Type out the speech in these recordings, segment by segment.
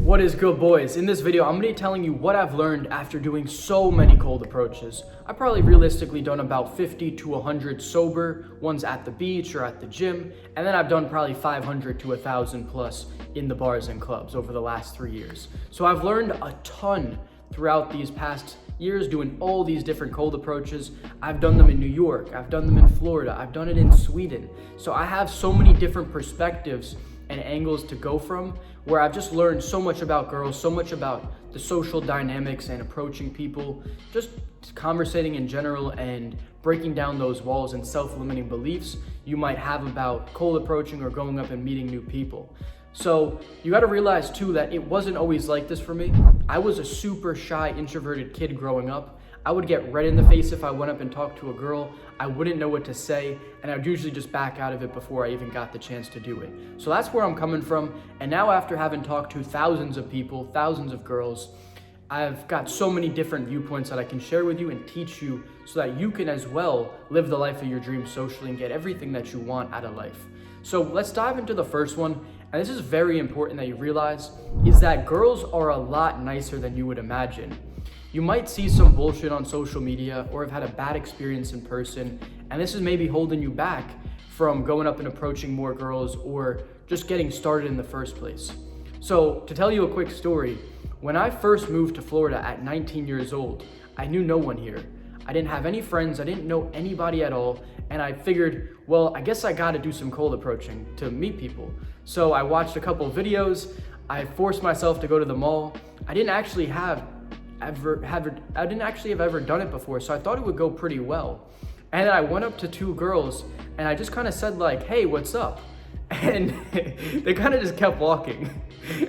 What is good, boys? In this video, I'm going to be telling you what I've learned after doing so many cold approaches. I've probably realistically done about 50 to 100 sober ones at the beach or at the gym, and then I've done probably 500 to 1,000 plus in the bars and clubs over the last 3 years. So I've learned a ton throughout these past years doing all these different cold approaches. I've done them in New York, I've done them in Florida, I've done it in Sweden. So I have so many different perspectives and angles to go from, where I've just learned so much about girls, so much about the social dynamics and approaching people, just conversating in general and breaking down those walls and self-limiting beliefs you might have about cold approaching or going up and meeting new people. So you gotta realize too that it wasn't always like this for me. I was a super shy, introverted kid growing up. I would get red in the face if I went up and talked to a girl. I wouldn't know what to say, and I would usually just back out of it before I even got the chance to do it. So that's where I'm coming from. And now after having talked to thousands of people, thousands of girls, I've got so many different viewpoints that I can share with you and teach you so that you can as well live the life of your dreams socially and get everything that you want out of life. So let's dive into the first one. And this is very important that you realize, is that girls are a lot nicer than you would imagine. You might see some bullshit on social media or have had a bad experience in person, and this is maybe holding you back from going up and approaching more girls or just getting started in the first place. So to tell you a quick story, when I first moved to Florida at 19 years old, I knew no one here. I didn't have any friends, I didn't know anybody at all, and I figured, well, I guess I gotta do some cold approaching to meet people. So I watched a couple videos, I forced myself to go to the mall. I didn't actually have ever done it before, so I thought it would go pretty well. And I went up to two girls and I just kind of said like, hey, what's up? And they kind of just kept walking.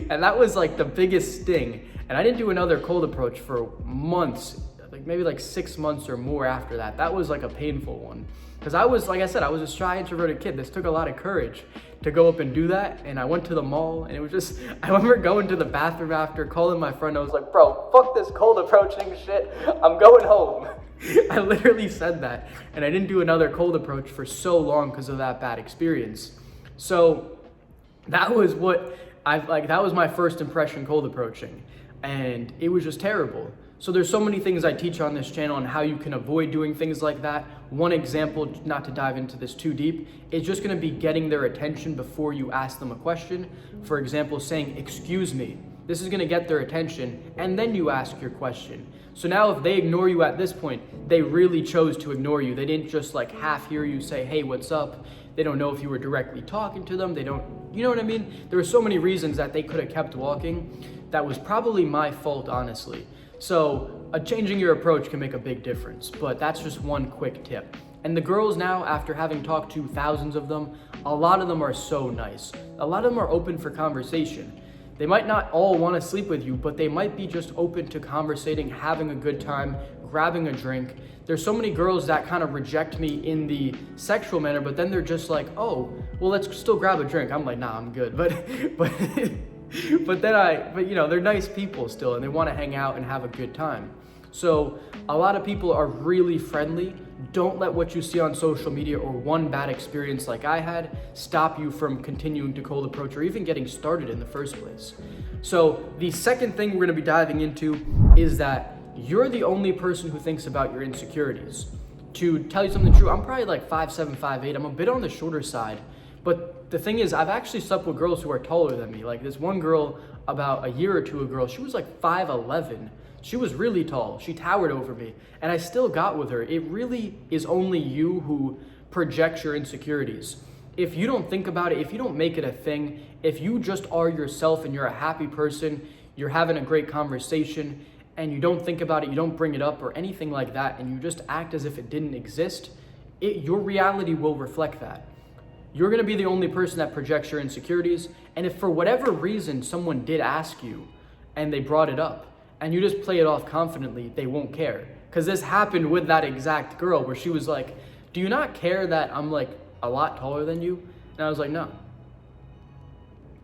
And that was like the biggest sting. And I didn't do another cold approach for months, maybe like 6 months or more after that. That was like a painful one. Because I was, like I said, I was a shy, introverted kid. This took a lot of courage to go up and do that. And I went to the mall and it was just, I remember going to the bathroom after, calling my friend. I was like, bro, fuck this cold approaching shit. I'm going home. I literally said that. And I didn't do another cold approach for so long because of that bad experience. So that was that was my first impression cold approaching. And it was just terrible. So there's so many things I teach on this channel on how you can avoid doing things like that. One example, not to dive into this too deep, is just gonna be getting their attention before you ask them a question. For example, saying, excuse me. This is gonna get their attention, and then you ask your question. So now if they ignore you at this point, they really chose to ignore you. They didn't just like half hear you say, hey, what's up? They don't know if you were directly talking to them. They don't, you know what I mean? There were so many reasons that they could have kept walking. That was probably my fault, honestly. So changing your approach can make a big difference, but that's just one quick tip. And the girls now, after having talked to thousands of them, a lot of them are so nice. A lot of them are open for conversation. They might not all want to sleep with you, but they might be just open to conversating, having a good time, grabbing a drink. There's so many girls that kind of reject me in the sexual manner, but then they're just like, oh, well, let's still grab a drink. I'm like, nah, I'm good. But you know, they're nice people still, and they want to hang out and have a good time. So a lot of people are really friendly. Don't let what you see on social media or one bad experience like I had stop you from continuing to cold approach or even getting started in the first place. So the second thing we're going to be diving into is that you're the only person who thinks about your insecurities. To tell you something true, I'm probably like 5'7", 5'8". I'm a bit on the shorter side. But the thing is, I've actually slept with girls who are taller than me. Like this one girl about a year or two ago, she was like 5'11". She was really tall. She towered over me, and I still got with her. It really is only you who projects your insecurities. If you don't think about it, if you don't make it a thing, if you just are yourself and you're a happy person, you're having a great conversation, and you don't think about it, you don't bring it up or anything like that, and you just act as if it didn't exist, your reality will reflect that. You're gonna be the only person that projects your insecurities, and if for whatever reason someone did ask you and they brought it up and you just play it off confidently, they won't care. Because this happened with that exact girl where she was like, do you not care that I'm like a lot taller than you? And I was like, no.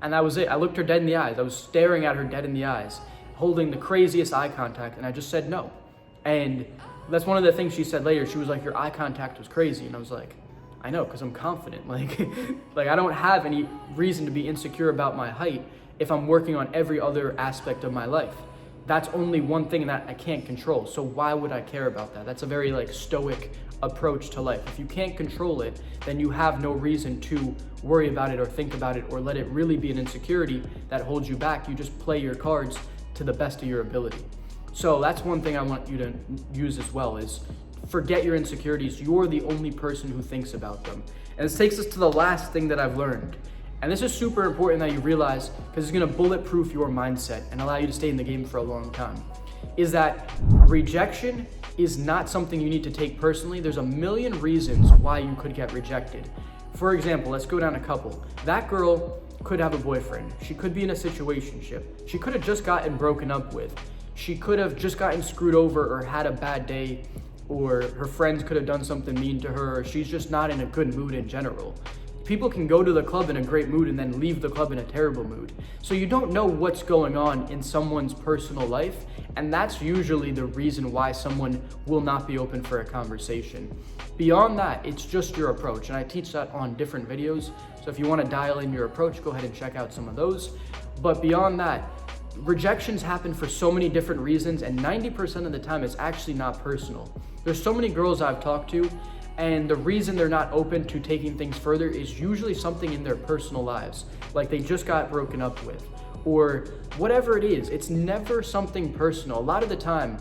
And that was it. I looked her dead in the eyes. I was staring at her dead in the eyes, holding the craziest eye contact, and I just said no. And that's one of the things she said later. She was like, your eye contact was crazy. And I was like, I know, because I'm confident. Like I don't have any reason to be insecure about my height. if I'm working on every other aspect of my life? That's only one thing that I can't control. So why would I care about that? That's a very stoic approach to life. If you can't control it, then you have no reason to worry about it or think about it or let it really be an insecurity that holds you back. You just play your cards to the best of your ability. So that's one thing I want you to use as well, is forget your insecurities. You're the only person who thinks about them. And this takes us to the last thing that I've learned. And this is super important that you realize, because it's gonna bulletproof your mindset and allow you to stay in the game for a long time, is that rejection is not something you need to take personally. There's a million reasons why you could get rejected. For example, let's go down a couple. That girl could have a boyfriend. She could be in a situationship. She could have just gotten broken up with. She could have just gotten screwed over or had a bad day, or her friends could have done something mean to her, or she's just not in a good mood in general. People can go to the club in a great mood and then leave the club in a terrible mood. So you don't know what's going on in someone's personal life, and that's usually the reason why someone will not be open for a conversation. Beyond that, it's just your approach, and I teach that on different videos. So if you want to dial in your approach, go ahead and check out some of those. But beyond that, rejections happen for so many different reasons, and 90% of the time it's actually not personal. There's so many girls I've talked to, and the reason they're not open to taking things further is usually something in their personal lives, like they just got broken up with, or whatever it is. It's never something personal. A lot of the time,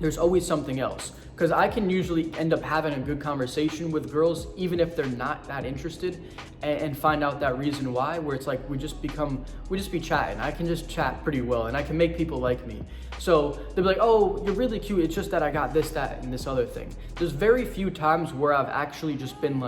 there's always something else. Because I can usually end up having a good conversation with girls, even if they're not that interested, and find out that reason why, where it's like we just be chatting. I can just chat pretty well, and I can make people like me. So they'll be like, oh, you're really cute. It's just that I got this, that, and this other thing. There's very few times where I've actually just been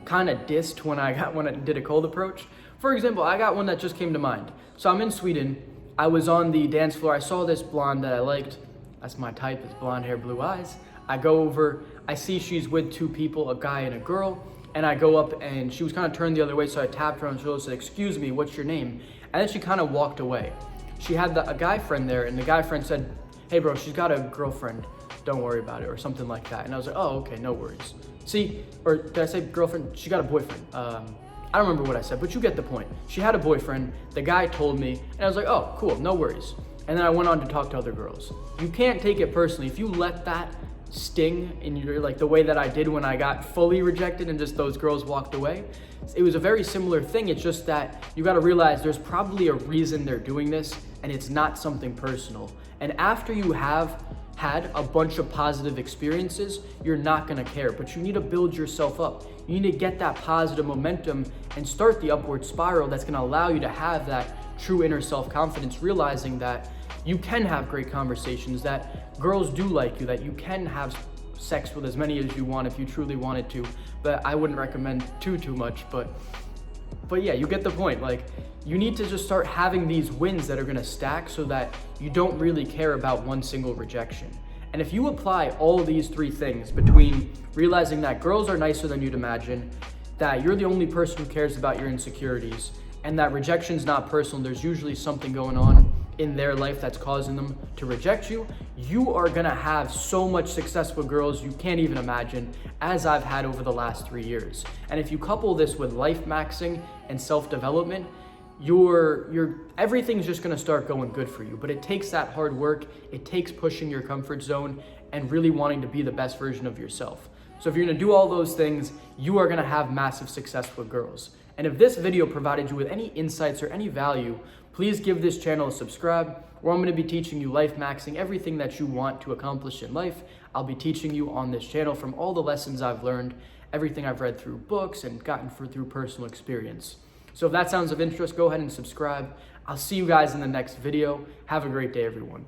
kind of dissed when I did a cold approach. For example, I got one that just came to mind. So I'm in Sweden. I was on the dance floor. I saw this blonde that I liked. That's my type, is blonde hair, blue eyes. I go over, I see she's with two people, a guy and a girl, and I go up, and she was kind of turned the other way, so I tapped her on the shoulder and said, excuse me, what's your name? And then she kind of walked away. She had a guy friend there, and the guy friend said, hey bro, she's got a girlfriend, don't worry about it, or something like that. And I was like, oh, okay, no worries. See, or did I say girlfriend? She got a boyfriend. I don't remember what I said, but you get the point. She had a boyfriend, the guy told me, and I was like, oh, cool, no worries. And then I went on to talk to other girls. You can't take it personally. If you let that sting in your, the way that I did when I got fully rejected and just those girls walked away, it was a very similar thing. It's just that you got to realize there's probably a reason they're doing this, and it's not something personal. And after you have had a bunch of positive experiences, you're not going to care, but you need to build yourself up. You need to get that positive momentum and start the upward spiral that's going to allow you to have that true inner self-confidence, realizing that you can have great conversations, that girls do like you, that you can have sex with as many as you want if you truly wanted to, but I wouldn't recommend too much, but yeah, you get the point. You need to just start having these wins that are gonna stack so that you don't really care about one single rejection. And if you apply all these three things, between realizing that girls are nicer than you'd imagine, that you're the only person who cares about your insecurities, and that rejection's not personal, there's usually something going on in their life that's causing them to reject you, you are gonna have so much success with girls you can't even imagine, as I've had over the last 3 years. And if you couple this with life maxing and self-development, everything's just gonna start going good for you. But it takes that hard work, it takes pushing your comfort zone and really wanting to be the best version of yourself. So if you're gonna do all those things, you are gonna have massive success with girls. And if this video provided you with any insights or any value, please give this channel a subscribe, where I'm going to be teaching you life maxing, everything that you want to accomplish in life. I'll be teaching you on this channel from all the lessons I've learned, everything I've read through books and gotten through personal experience. So if that sounds of interest, go ahead and subscribe. I'll see you guys in the next video. Have a great day, everyone.